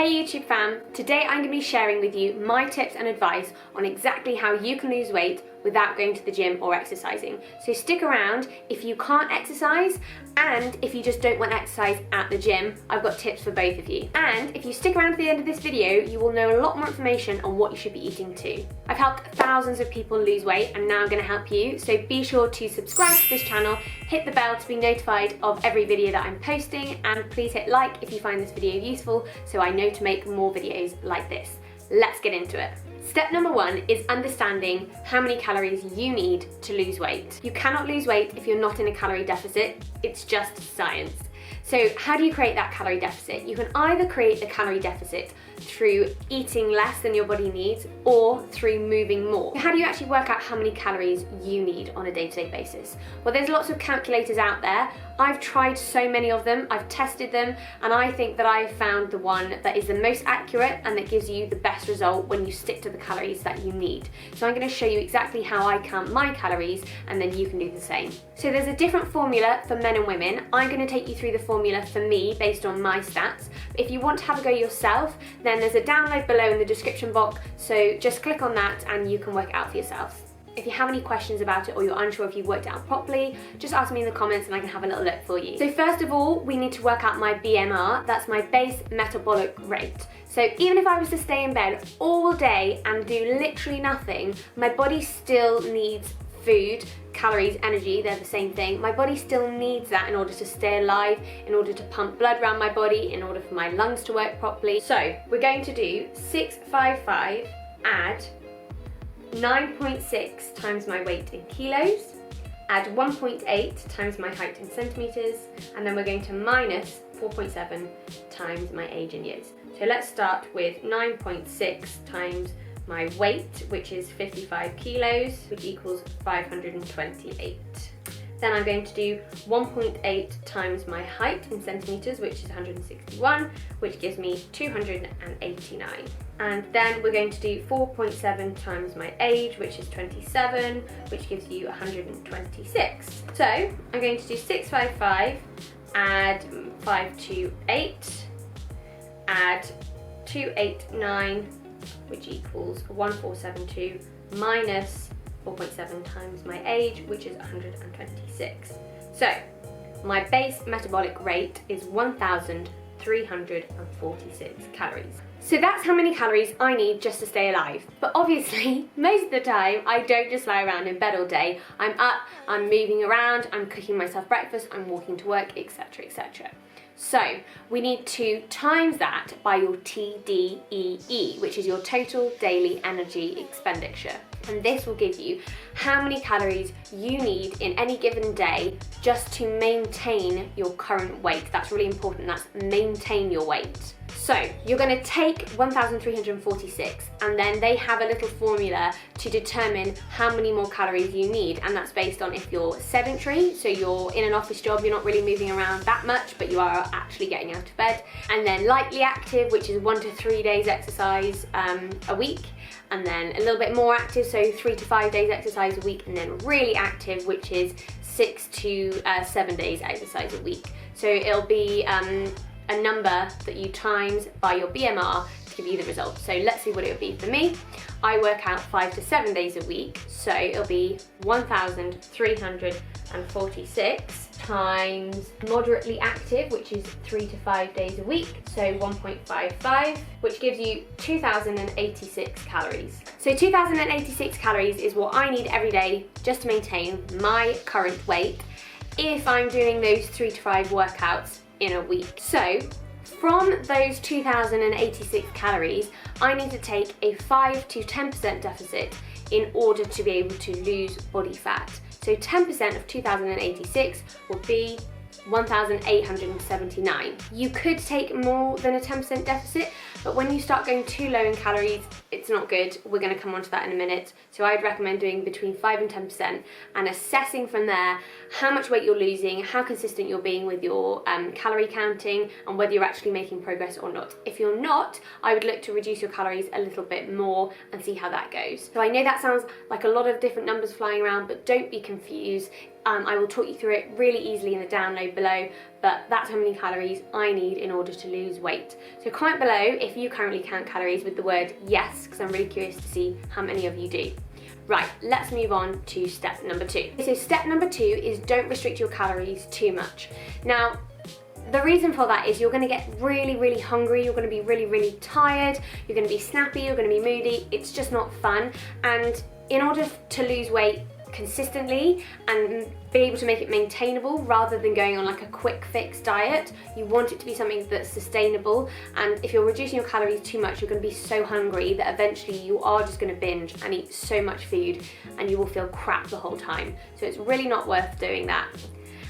Hey YouTube fam, today I'm going to be sharing with you my tips and advice on exactly how you can lose weight without going to the gym or exercising. So stick around if you can't exercise, and if you just don't want to exercise at the gym, I've got tips for both of you. And if you stick around to the end of this video, you will know a lot more information on what you should be eating too. I've helped thousands of people lose weight and now I'm going to help you, so be sure to subscribe to this channel, hit the bell to be notified of every video that I'm posting, and please hit like if you find this video useful so I know to make more videos like this. Let's get into it. Step number one is understanding how many calories you need to lose weight. You cannot lose weight if you're not in a calorie deficit. It's just science. So how do you create that calorie deficit? You can either create the calorie deficit through eating less than your body needs or through moving more. How do you actually work out how many calories you need on a day-to-day basis? Well, there's lots of calculators out there. I've tried so many of them, I've tested them, and I think that I've found the one that is the most accurate and that gives you the best result when you stick to the calories that you need. So I'm going to show you exactly how I count my calories, and then you can do the same. So there's a different formula for men and women. I'm going to take you through the formula for me based on my stats. If you want to have a go yourself, then there's a download below in the description box, so just click on that and you can work it out for yourself. If you have any questions about it or you're unsure if you've worked it out properly, just ask me in the comments and I can have a little look for you. So first of all, we need to work out my BMR, that's my base metabolic rate. So even if I was to stay in bed all day and do literally nothing, my body still needs food, calories, energy, they're the same thing. My body still needs that in order to stay alive, in order to pump blood around my body, in order for my lungs to work properly. So we're going to do 655 add 9.6 times my weight in kilos, add 1.8 times my height in centimeters, and then we're going to minus 4.7 times my age in years. So let's start with 9.6 times my weight, which is 55 kilos, which equals 528. Then I'm going to do 1.8 times my height in centimeters, which is 161, which gives me 289. And then we're going to do 4.7 times my age, which is 27, which gives you 126. So I'm going to do 655, add 528, add 289, which equals 1472, minus 4.7 times my age, which is 126. So my base metabolic rate is 1,346 calories. So that's how many calories I need just to stay alive. But obviously, most of the time, I don't just lie around in bed all day. I'm up, I'm moving around, I'm cooking myself breakfast, I'm walking to work, etc, etc. So we need to times that by your TDEE, which is your total daily energy expenditure. And this will give you how many calories you need in any given day just to maintain your current weight. That's really important, that's maintain your weight. So you're going to take 1,346 and then they have a little formula to determine how many more calories you need, and that's based on if you're sedentary, so you're in an office job, you're not really moving around that much but you are actually getting out of bed, and then lightly active, which is 1 to 3 days exercise a week, and then a little bit more active, so 3 to 5 days exercise a week, and then really active, which is 6 to 7 days exercise a week. So it'll be a number that you times by your BMR to give you the result. So let's see what it would be for me. I work out 5 to 7 days a week, so it'll be 1,346 times moderately active, which is 3 to 5 days a week, so 1.55, which gives you 2,086 calories. So 2,086 calories is what I need every day just to maintain my current weight if I'm doing those 3 to 5 workouts in a week. So from those 2,086 calories, I need to take a 5 to 10% deficit in order to be able to lose body fat. So 10% of 2,086 will be 1,879. You could take more than a 10% deficit, but when you start going too low in calories, it's not good. We're going to come on to that in a minute. So I'd recommend doing between 5 and 10% and assessing from there how much weight you're losing, how consistent you're being with your calorie counting, and whether you're actually making progress or not. If you're not, I would look to reduce your calories a little bit more and see how that goes. So I know that sounds like a lot of different numbers flying around, but don't be confused. I will talk you through it really easily in the download below, but that's how many calories I need in order to lose weight. So comment below if you currently count calories with the word yes, because I'm really curious to see how many of you do. Right, let's move on to step number 2. So step number 2 is don't restrict your calories too much. Now, the reason for that is you're going to get really hungry, you're going to be really tired, you're going to be snappy, you're going to be moody. It's just not fun. And in order to lose weight consistently and be able to make it maintainable rather than going on like a quick fix diet, you want it to be something that's sustainable. And if you're reducing your calories too much, you're going to be so hungry that eventually you are just going to binge and eat so much food and you will feel crap the whole time. So it's really not worth doing that.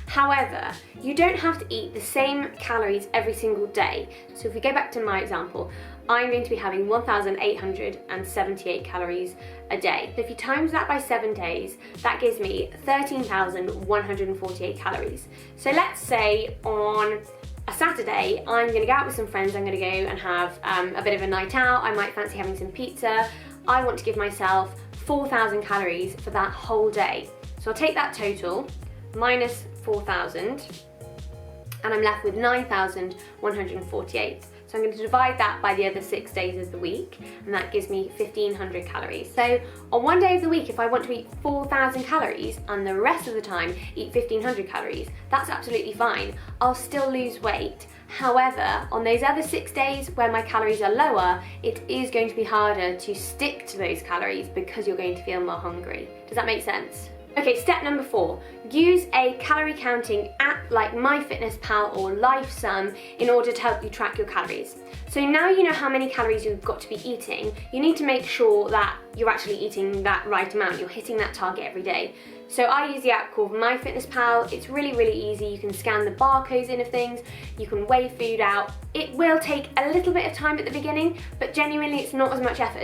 However, you don't have to eat the same calories every single day. So if we go back to my example, I'm going to be having 1,878 calories a day. So if you times that by 7 days, that gives me 13,148 calories. So let's say on a Saturday, I'm going to go out with some friends, I'm going to go and have a bit of a night out, I might fancy having some pizza. I want to give myself 4,000 calories for that whole day. So I'll take that total, minus 4,000, and I'm left with 9,148. So I'm going to divide that by the other 6 days of the week, and that gives me 1,500 calories. So on one day of the week, if I want to eat 4,000 calories and the rest of the time eat 1,500 calories, that's absolutely fine. I'll still lose weight. However, on those other 6 days where my calories are lower, it is going to be harder to stick to those calories because you're going to feel more hungry. Does that make sense? Okay, step number 4, use a calorie counting app like MyFitnessPal or LifeSum in order to help you track your calories. So now you know how many calories you've got to be eating, you need to make sure that you're actually eating that right amount, you're hitting that target every day. So I use the app called MyFitnessPal. It's really easy. You can scan the barcodes in of things, you can weigh food out. It will take a little bit of time at the beginning, but genuinely it's not as much effort